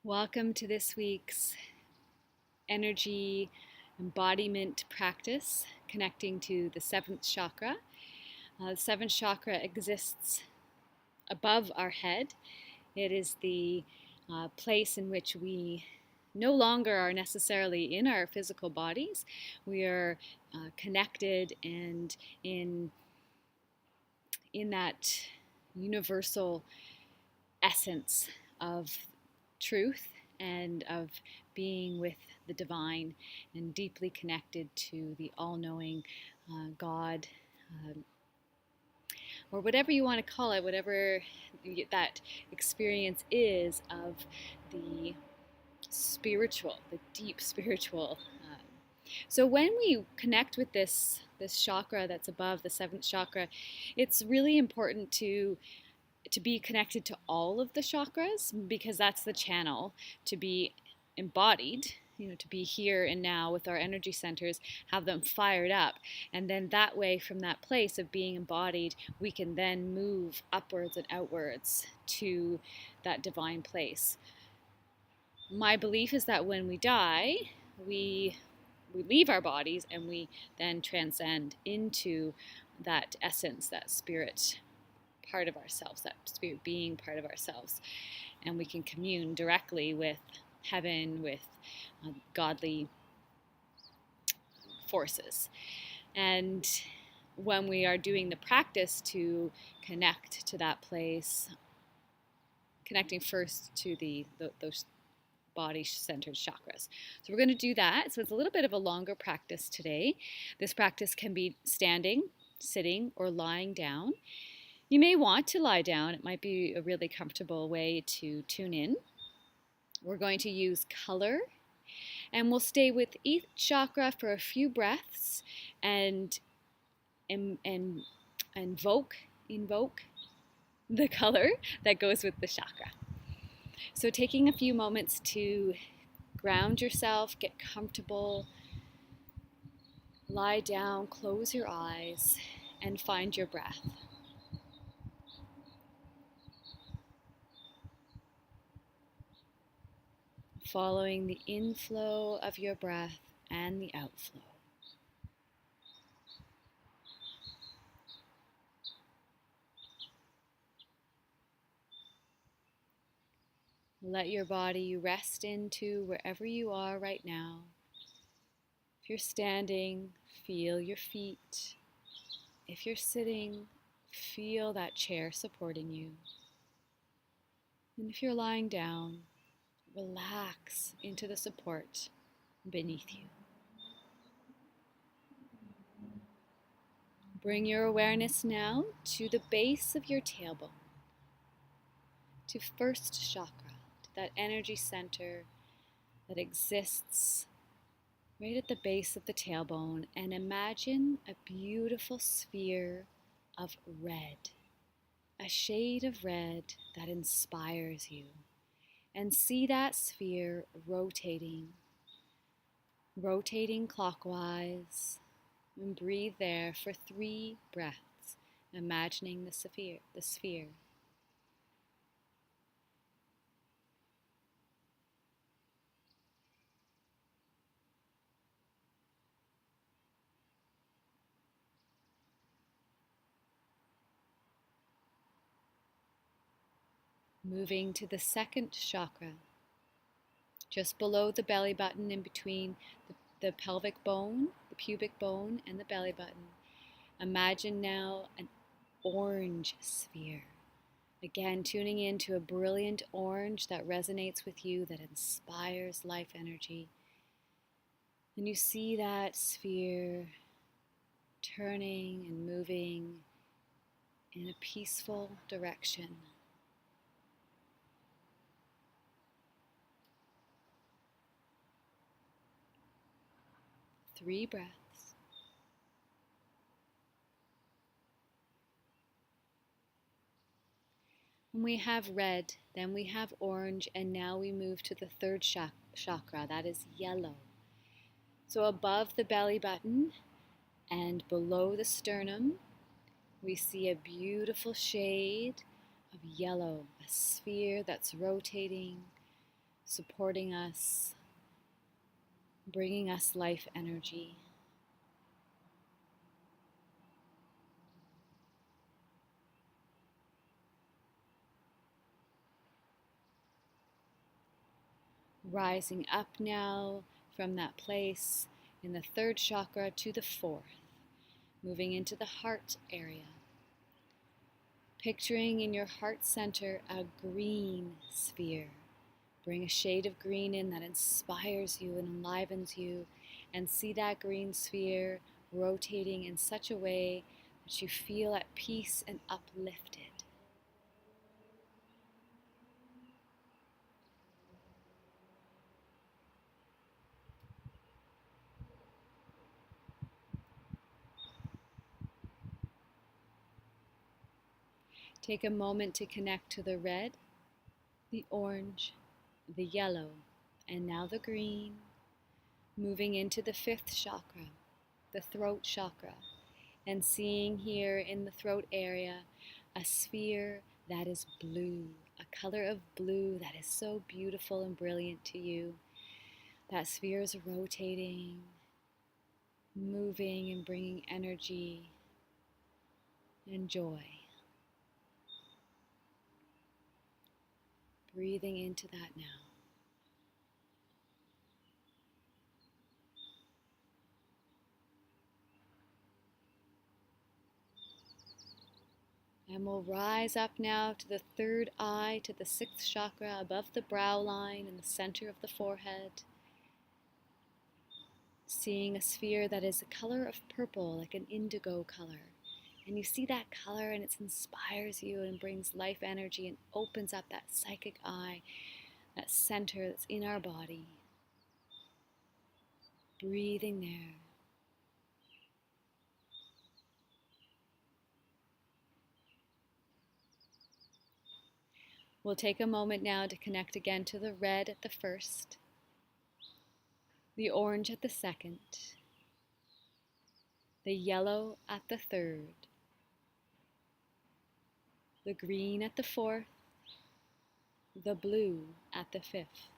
Welcome to this week's energy embodiment practice connecting to the seventh chakra. The seventh chakra exists above our head. It is the place in which we no longer are necessarily in our physical bodies. We are connected and in that universal essence of truth and of being with the divine and deeply connected to the all-knowing God, or whatever you want to call it, whatever that experience is of the spiritual, the deep spiritual. So when we connect with this chakra that's above, the seventh chakra, it's really important to be connected to all of the chakras, because that's the channel to be embodied, to be here and now with our energy centers, have them fired up. And then that way, from that place of being embodied, we can then move upwards and outwards to that divine place. My belief is that when we die, we leave our bodies and we then transcend into that essence, that spirit part of ourselves, that spirit being part of ourselves, and we can commune directly with heaven, with godly forces. And when we are doing the practice to connect to that place, connecting first to those body-centered chakras. So we're going to do that. So it's a little bit of a longer practice today. This practice can be standing, sitting, or lying down. You may want to lie down. It might be a really comfortable way to tune in. We're going to use color, and we'll stay with each chakra for a few breaths and invoke the color that goes with the chakra. So taking a few moments to ground yourself, get comfortable, lie down, close your eyes, and find your breath. Following the inflow of your breath and the outflow. Let your body rest into wherever you are right now. If you're standing, feel your feet. If you're sitting, feel that chair supporting you. And if you're lying down, relax into the support beneath you. Bring your awareness now to the base of your tailbone, to first chakra, to that energy center that exists right at the base of the tailbone, and imagine a beautiful sphere of red, a shade of red that inspires you. And see that sphere rotating clockwise, and breathe there for 3 breaths, imagining the sphere. Moving to the second chakra, just below the belly button, in between the pelvic bone, the pubic bone, and the belly button. Imagine now an orange sphere. Again, tuning into a brilliant orange that resonates with you, that inspires life energy. And you see that sphere turning and moving in a peaceful direction. 3 breaths. When we have red, then we have orange, and now we move to the third chakra, that is yellow. So above the belly button and below the sternum, we see a beautiful shade of yellow, a sphere that's rotating, supporting us, bringing us life energy. Rising up now from that place in the third chakra to the fourth, moving into the heart area. Picturing in your heart center a green sphere. Bring a shade of green in that inspires you and enlivens you, and see that green sphere rotating in such a way that you feel at peace and uplifted. Take a moment to connect to the red, the orange, the yellow, and now the green, moving into the fifth chakra, the throat chakra, and seeing here in the throat area a sphere that is blue, a color of blue that is so beautiful and brilliant to you. That sphere is rotating, moving and bringing energy and joy. Breathing into that now. And we'll rise up now to the third eye, to the sixth chakra above the brow line in the center of the forehead. Seeing a sphere that is the color of purple, like an indigo color. And you see that color and it inspires you and brings life energy and opens up that psychic eye, that center that's in our body. Breathing there. We'll take a moment now to connect again to the red at the first, the orange at the second, the yellow at the third, the green at the fourth, the blue at the fifth,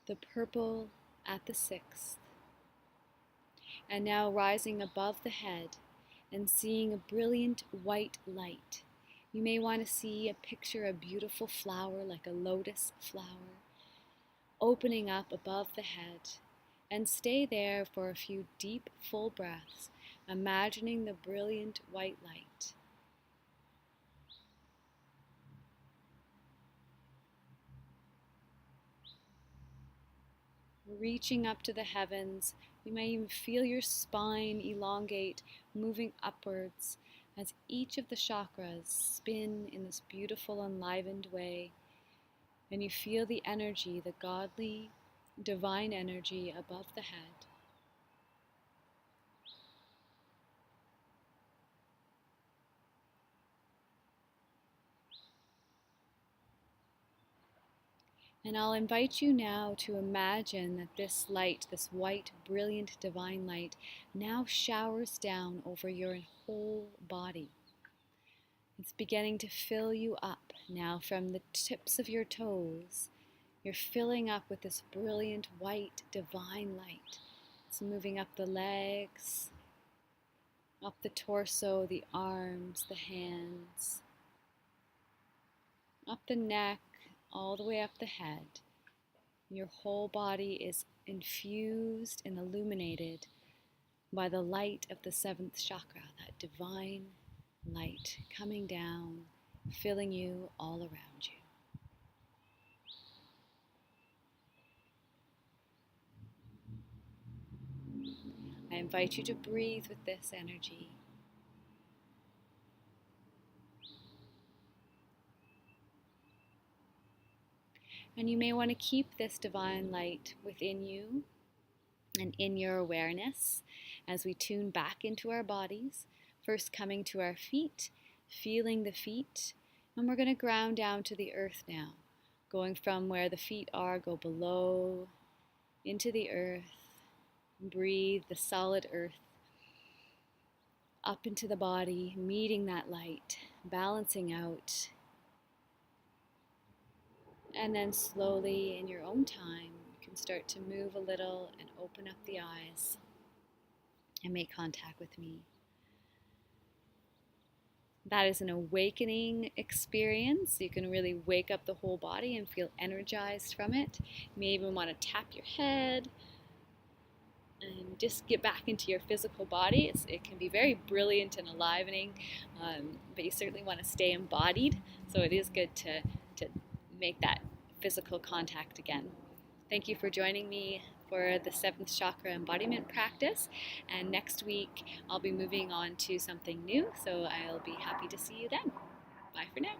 the purple at the sixth, and now rising above the head and seeing a brilliant white light. You may want to see a picture, a beautiful flower like a lotus flower, opening up above the head, and stay there for a few deep, full breaths, imagining the brilliant white light. Reaching up to the heavens, you may even feel your spine elongate, moving upwards as each of the chakras spin in this beautiful, enlivened way, and you feel the energy, the godly, divine energy above the head. And I'll invite you now to imagine that this light, this white, brilliant, divine light, now showers down over your whole body. It's beginning to fill you up now from the tips of your toes. You're filling up with this brilliant, white, divine light. It's moving up the legs, up the torso, the arms, the hands, up the neck, all the way up the head. Your whole body is infused and illuminated by the light of the seventh chakra, that divine light coming down, filling you all around you. I invite you to breathe with this energy. And you may want to keep this divine light within you and in your awareness as we tune back into our bodies, first coming to our feet, feeling the feet, and we're going to ground down to the earth now, going from where the feet are, go below, into the earth, breathe the solid earth up into the body, meeting that light, balancing out. And then slowly, in your own time, you can start to move a little and open up the eyes and make contact with me. That is an awakening experience. You can really wake up the whole body and feel energized from it. You may even want to tap your head and just get back into your physical body. It can be very brilliant and enlivening, but you certainly want to stay embodied. So it is good to make that physical contact again. Thank you for joining me for the 7th chakra embodiment practice. And next week, I'll be moving on to something new. So I'll be happy to see you then. Bye for now.